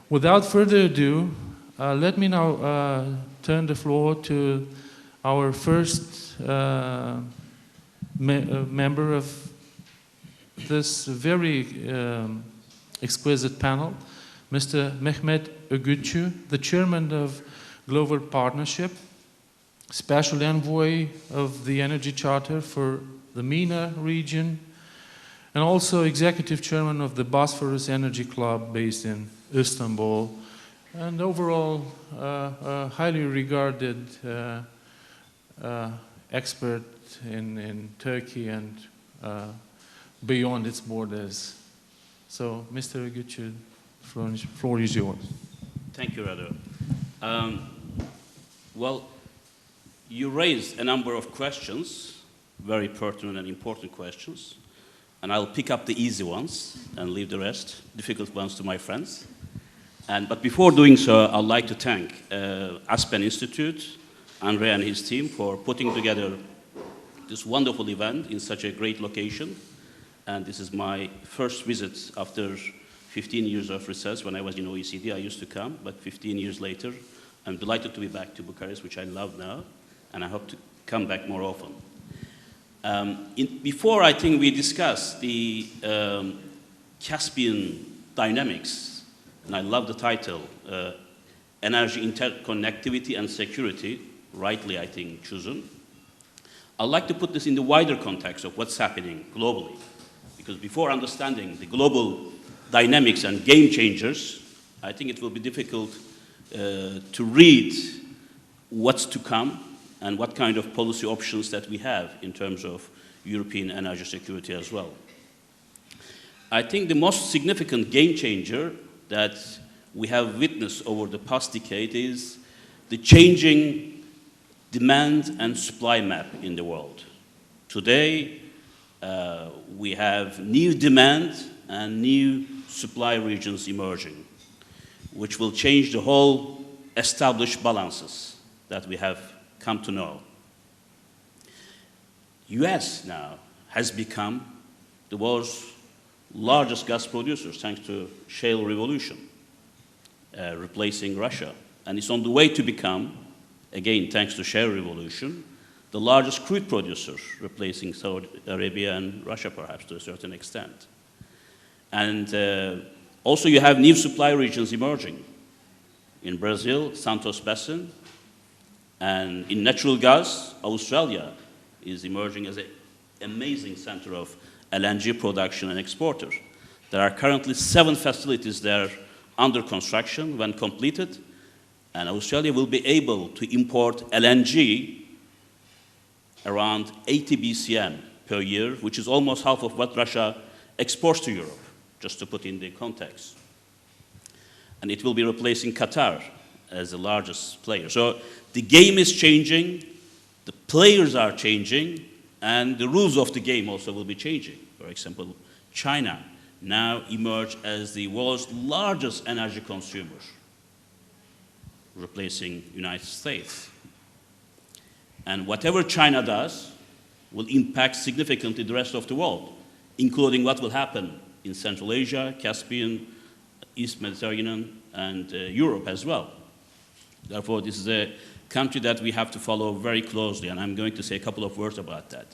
Without further ado, let me now turn the floor to our first member of this very exquisite panel, Mr. Mehmet Öğütçü, the chairman of Global Partnership, special envoy of the Energy Charter for the MENA region, and also executive chairman of the Bosphorus Energy Club based in Istanbul, and overall highly regarded expert in Turkey and beyond its borders. So, Mr. Öğütçü, the floor is yours. Thank you, Rado. Well, you raised a number of questions, very pertinent and important questions, and I'll pick up the easy ones and leave the rest, difficult ones, to my friends. But before doing so, I'd like to thank Aspen Institute, Andre and his team, for putting together this wonderful event in such a great location. And this is my first visit after 15 years of research. When I was in OECD, I used to come, but 15 years later, I'm delighted to be back to Bucharest, which I love now, and I hope to come back more often. Before, I think we discussed the Caspian dynamics, and I love the title, Energy Interconnectivity and Security, rightly, I think, chosen. I'd like to put this in the wider context of what's happening globally, because before understanding the global dynamics and game changers, I think it will be difficult to read what's to come and what kind of policy options that we have in terms of European energy security as well. I think the most significant game changer that we have witnessed over the past decade is the changing demand and supply map in the world. Today, we have new demand and new supply regions emerging, which will change the whole established balances that we have come to know. US now has become the world's largest gas producer thanks to shale revolution, replacing Russia. And it's on the way to become, again, thanks to shale revolution, the largest crude producer, replacing Saudi Arabia and Russia perhaps to a certain extent. And also you have new supply regions emerging. In Brazil, Santos Basin, and in natural gas, Australia is emerging as an amazing center of LNG production and exporter. There are currently 7 facilities there under construction. When completed, and Australia will be able to import LNG around 80 BCM per year, which is almost half of what Russia exports to Europe, just to put in the context. And it will be replacing Qatar as the largest player. So the game is changing, the players are changing, and the rules of the game also will be changing. For example, China now emerged as the world's largest energy consumer, replacing United States. And whatever China does will impact significantly the rest of the world, including what will happen in Central Asia, Caspian, East Mediterranean, and Europe as well. Therefore, this is a country that we have to follow very closely, and I'm going to say a couple of words about that.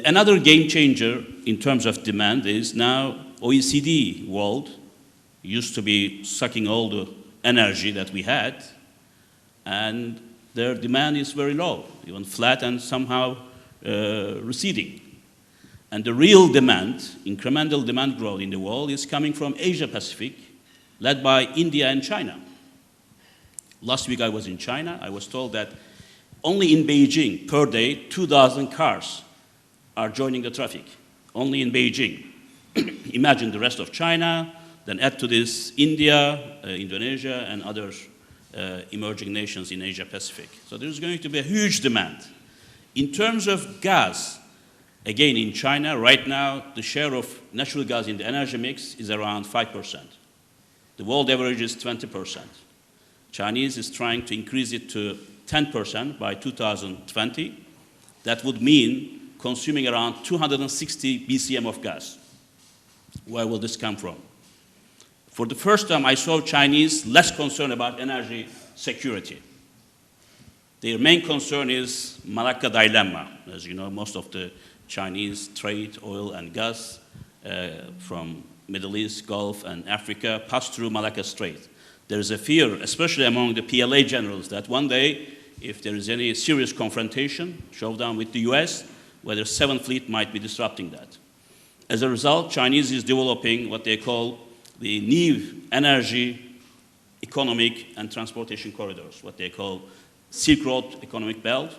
Another game changer in terms of demand is now OECD world used to be sucking all the energy that we had, and their demand is very low, even flat and somehow receding. And the real demand, incremental demand growth in the world is coming from Asia Pacific, led by India and China. Last week I was in China. I was told that only in Beijing per day 2,000 cars are joining the traffic, only in Beijing. Imagine the rest of China, then add to this India, Indonesia, and other emerging nations in Asia Pacific. So there's going to be a huge demand. In terms of gas, again in China, right now the share of natural gas in the energy mix is around 5%. The world average is 20%. Chinese is trying to increase it to 10% by 2020. That would mean consuming around 260 BCM of gas. Where will this come from? For the first time, I saw Chinese less concerned about energy security. Their main concern is Malacca dilemma. As you know, most of the Chinese trade oil and gas from Middle East, Gulf, and Africa pass through Malacca Strait. There is a fear, especially among the PLA generals, that one day, if there is any serious confrontation, showdown with the US, whether Seventh Fleet might be disrupting that. As a result, Chinese is developing what they call the new energy, economic, and transportation corridors, what they call Silk Road Economic Belt,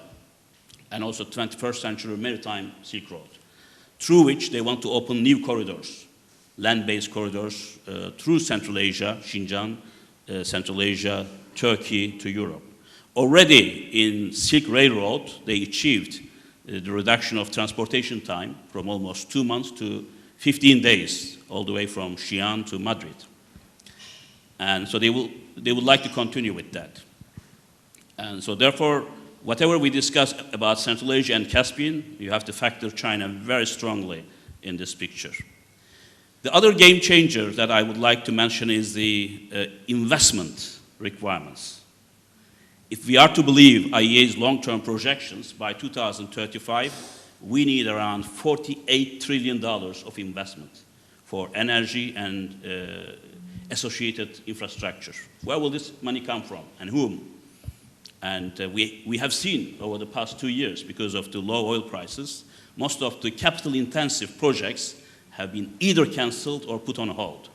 and also 21st century maritime Silk Road, through which they want to open new corridors, land-based corridors through Central Asia, Xinjiang, Central Asia, Turkey to Europe. Already in Silk Railroad, they achieved the reduction of transportation time from almost 2 months to 15 days, all the way from Xi'an to Madrid. And so they would like to continue with that. And so therefore, whatever we discuss about Central Asia and Caspian, you have to factor China very strongly in this picture. The other game changer that I would like to mention is the investment requirements. If we are to believe IEA's long-term projections, by 2035, we need around $48 trillion of investment for energy and associated infrastructure. Where will this money come from and whom? And we have seen over the past 2 years, because of the low oil prices, most of the capital-intensive projects have been either canceled or put on hold.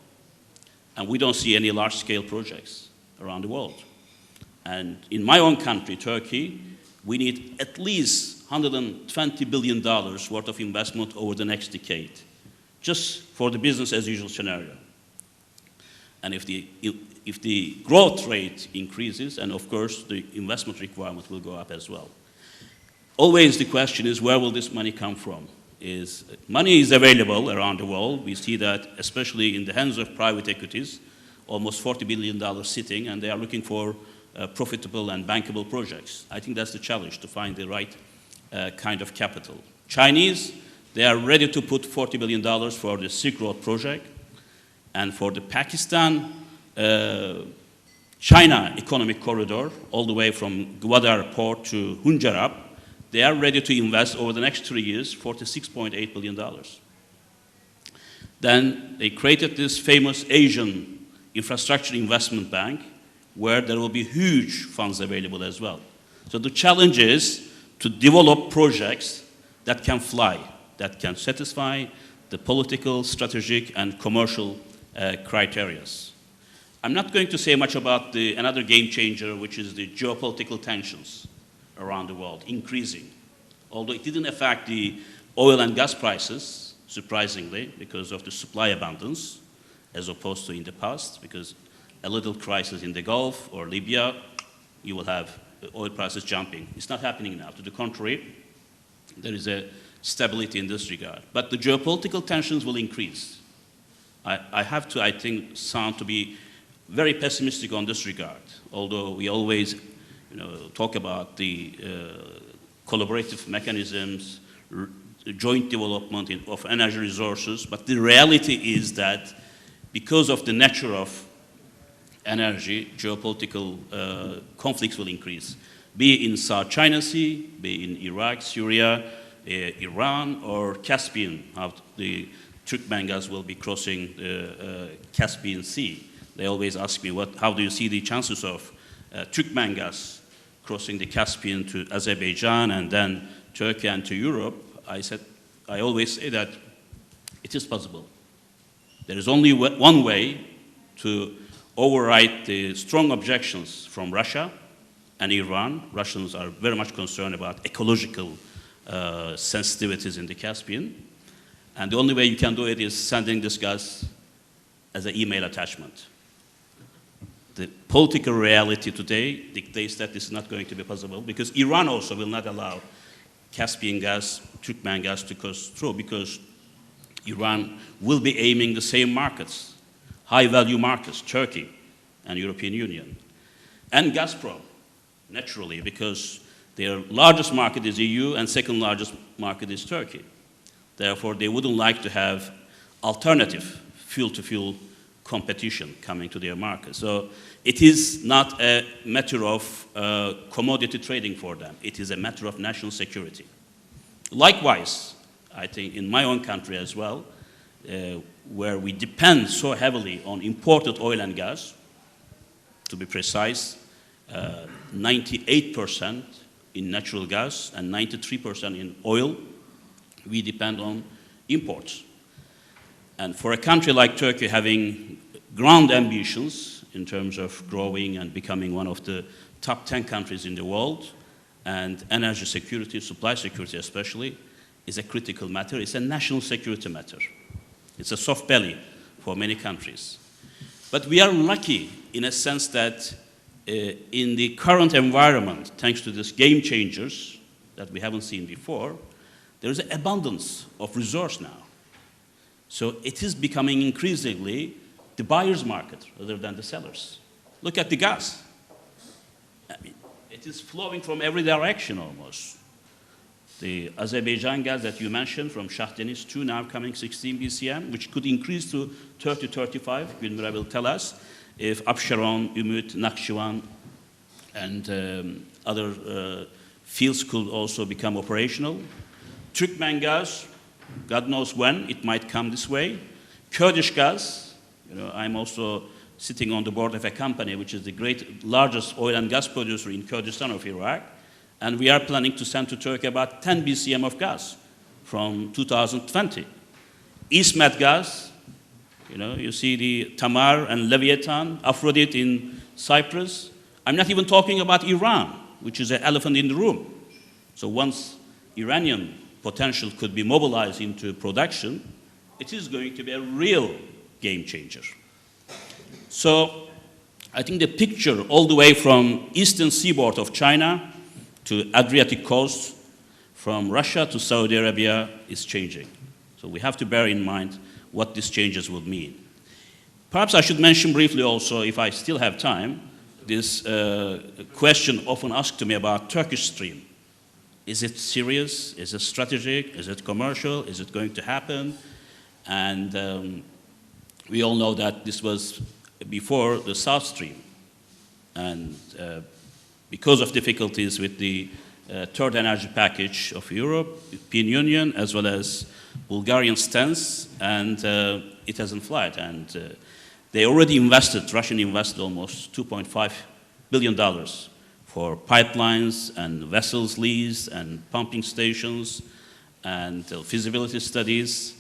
And we don't see any large-scale projects around the world. And in my own country, Turkey, we need at least $120 billion worth of investment over the next decade, just for the business-as-usual scenario. And if the growth rate increases, and of course the investment requirement will go up as well. Always the question is, where will this money come from? Money is available around the world. We see that especially in the hands of private equities, almost $40 billion sitting, and they are looking for profitable and bankable projects. I think that's the challenge, to find the right kind of capital. Chinese, they are ready to put $40 billion for the Silk Road project, and for the Pakistan China economic corridor, all the way from Gwadar port to Hunjarab, they are ready to invest over the next 3 years $46.8 billion. Then they created this famous Asian Infrastructure Investment Bank, where there will be huge funds available as well. So the challenge is to develop projects that can fly, that can satisfy the political, strategic, and commercial criteria. I'm not going to say much about another game changer, which is the geopolitical tensions around the world, increasing. Although it didn't affect the oil and gas prices, surprisingly, because of the supply abundance, as opposed to in the past, because a little crisis in the Gulf or Libya, you will have oil prices jumping. It's not happening now. To the contrary, there is a stability in this regard. But the geopolitical tensions will increase. I have to, I think, sound to be very pessimistic on this regard, although we always talk about the collaborative mechanisms, joint development of energy resources, but the reality is that because of the nature of energy, geopolitical conflicts will increase, be it in South China Sea, be it in Iraq, Syria, Iran, or Caspian, how the Turkmen gas will be crossing the Caspian Sea. They always ask me, how do you see the chances of Turkmen gas crossing the Caspian to Azerbaijan and then Turkey and to Europe? I always say that it is possible. There is only one way to override the strong objections from Russia and Iran. Russians are very much concerned about ecological sensitivities in the Caspian. And the only way you can do it is sending this gas as an email attachment. The political reality today dictates that this is not going to be possible, because Iran also will not allow Caspian gas, Turkmen gas to cross through, because Iran will be aiming the same markets, high-value markets, Turkey and European Union. And Gazprom, naturally, because their largest market is EU and second largest market is Turkey. Therefore, they wouldn't like to have alternative fuel-to-fuel competition coming to their market. So it is not a matter of commodity trading for them. It is a matter of national security. Likewise, I think in my own country as well, where we depend so heavily on imported oil and gas, to be precise, 98% in natural gas and 93% in oil, we depend on imports. And for a country like Turkey having grand ambitions in terms of growing and becoming one of the top 10 countries in the world, and energy security, supply security especially, is a critical matter. It's a national security matter. It's a soft belly for many countries. But we are lucky in a sense that in the current environment, thanks to these game changers that we haven't seen before, there is an abundance of resource now. So it is becoming increasingly the buyer's market rather than the sellers. Look at the gas. I mean, it is flowing from every direction almost. The Azerbaijan gas that you mentioned from Shah Deniz 2 now coming 16 BCM, which could increase to 30, 35, Gülmira will tell us, if Absheron, Ümit, Nakhchivan, and other fields could also become operational. Turkmen gas, God knows when, it might come this way. Kurdish gas, I'm also sitting on the board of a company which is the largest oil and gas producer in Kurdistan of Iraq, and we are planning to send to Turkey about 10 BCM of gas from 2020. East Med gas, you see the Tamar and Leviathan, Aphrodite in Cyprus. I'm not even talking about Iran, which is an elephant in the room. So once Iranian potential could be mobilized into production, it is going to be a real game changer. So I think the picture all the way from eastern seaboard of China to Adriatic coast, from Russia to Saudi Arabia is changing. So we have to bear in mind what these changes will mean. Perhaps I should mention briefly also, if I still have time, this question often asked to me about Turkish Stream. Is it serious? Is it strategic? Is it commercial? Is it going to happen? And we all know that this was before the South Stream. And because of difficulties with the third energy package of European Union, as well as Bulgarian stance, and it hasn't flight. And they already Russian invested almost $2.5 billion for pipelines and vessels lease and pumping stations and feasibility studies.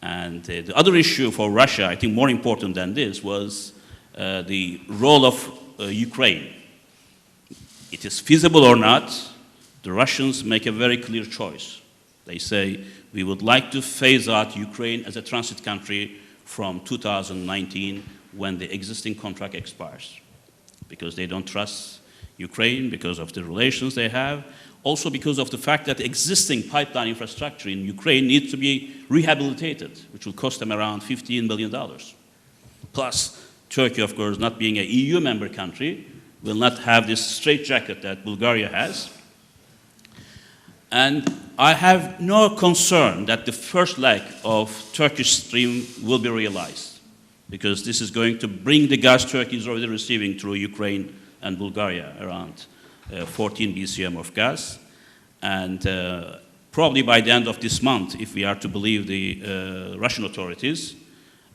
And the other issue for Russia, I think more important than this, was the role of Ukraine. It is feasible or not, the Russians make a very clear choice. They say, we would like to phase out Ukraine as a transit country from 2019 when the existing contract expires. Because they don't trust Ukraine, because of the relations they have, also because of the fact that existing pipeline infrastructure in Ukraine needs to be rehabilitated, which will cost them around $15 billion. Plus, Turkey, of course, not being an EU member country, will not have this straitjacket that Bulgaria has. And I have no concern that the first leg of Turkish Stream will be realized, because this is going to bring the gas Turkey is already receiving through Ukraine and Bulgaria, around 14 BCM of gas. And probably by the end of this month, if we are to believe the Russian authorities,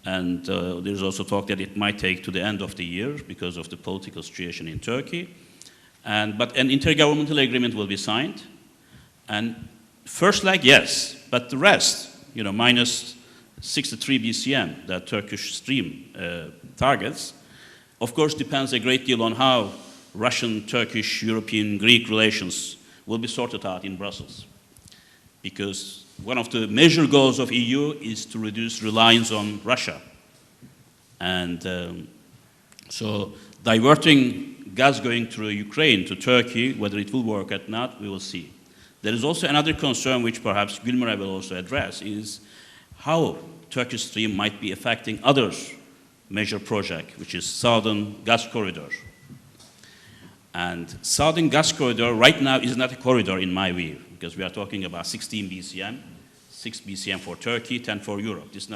and there's also talk that it might take to the end of the year because of the political situation in Turkey. But an intergovernmental agreement will be signed. And first leg, yes, but the rest, minus 63 BCM that Turkish Stream targets, of course depends a great deal on how Russian, Turkish, European, Greek relations will be sorted out in Brussels. Because one of the major goals of EU is to reduce reliance on Russia. And so diverting gas going through Ukraine to Turkey, whether it will work or not, we will see. There is also another concern which perhaps Gülmira will also address, is how Turkish Stream might be affecting other major project, which is Southern Gas Corridor. And Southern Gas Corridor right now is not a corridor in my view, because we are talking about 16 BCM, 6 BCM for Turkey, 10 for Europe. This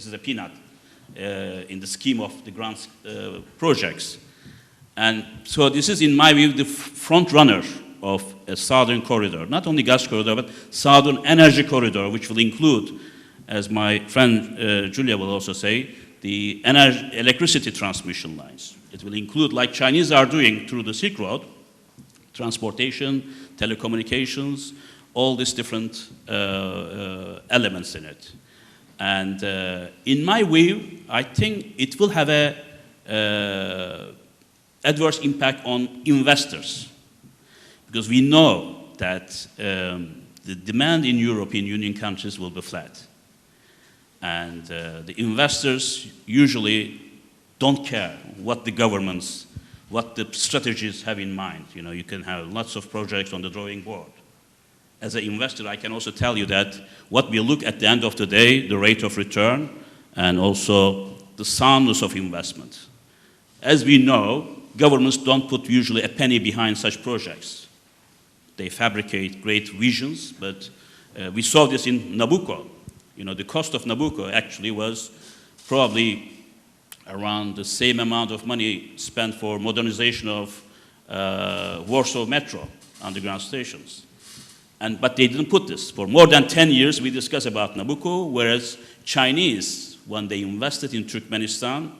is a peanut in the scheme of the grand projects. And so this is, in my view, the front runner of a southern corridor, not only gas corridor, but southern energy corridor, which will include, as my friend Julia will also say, the electricity transmission lines. It will include, like Chinese are doing through the Silk Road, transportation, telecommunications, all these different elements in it. And in my view, I think it will have a adverse impact on investors, because we know that the demand in European Union countries will be flat. And the investors usually don't care what the governments, what the strategies have in mind. You know, you can have lots of projects on the drawing board. As an investor, I can also tell you that what we look at the end of the day, the rate of return, and also the soundness of investment. As we know, governments don't put usually a penny behind such projects. They fabricate great visions, but we saw this in Nabucco. You know, the cost of Nabucco actually was probably around the same amount of money spent for modernization of Warsaw Metro underground stations. But they didn't put this. For more than 10 years, we discussed about Nabucco, whereas Chinese, when they invested in Turkmenistan,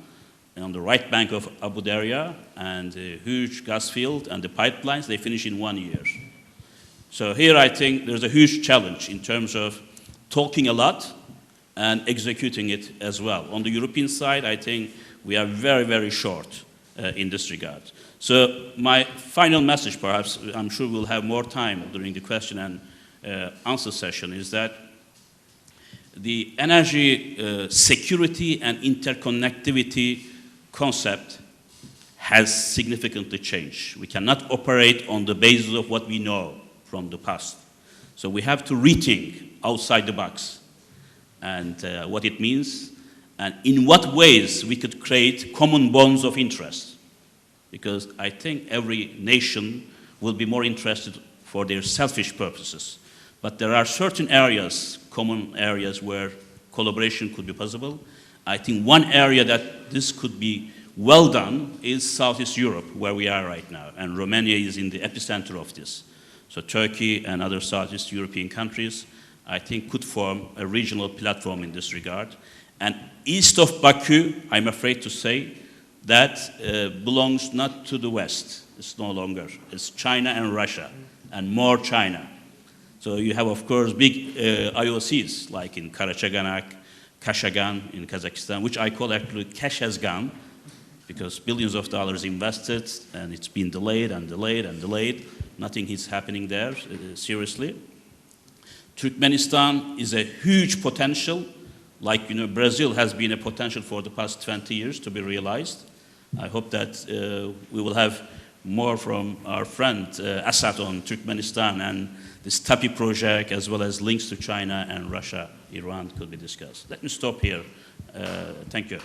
on the right bank of Abu Darya, and the huge gas field and the pipelines, they finished in 1 year. So here I think there's a huge challenge in terms of talking a lot and executing it as well. On the European side, I think we are very, very short in this regard. So my final message, perhaps, I'm sure we'll have more time during the question and answer session, is that the energy security and interconnectivity concept has significantly changed. We cannot operate on the basis of what we know from the past. So we have to rethink outside the box and what it means and in what ways we could create common bonds of interest. Because I think every nation will be more interested for their selfish purposes. But there are certain areas, common areas, where collaboration could be possible. I think one area that this could be well done is Southeast Europe, where we are right now. And Romania is in the epicenter of this. So Turkey and other Southeast European countries, I think, could form a regional platform in this regard. And east of Baku, I'm afraid to say, that belongs not to the West. It's no longer. It's China and Russia, and more China. So you have, of course, big IOCs, like in Karachaganak, Kashagan in Kazakhstan, which I call actually Kashazgan, because billions of dollars invested, and it's been delayed and delayed and delayed. Nothing is happening there, seriously. Turkmenistan is a huge potential, like Brazil has been a potential for the past 20 years to be realized. I hope that we will have more from our friend Assad on Turkmenistan, and this TAPI project, as well as links to China and Russia, Iran, could be discussed. Let me stop here. Thank you.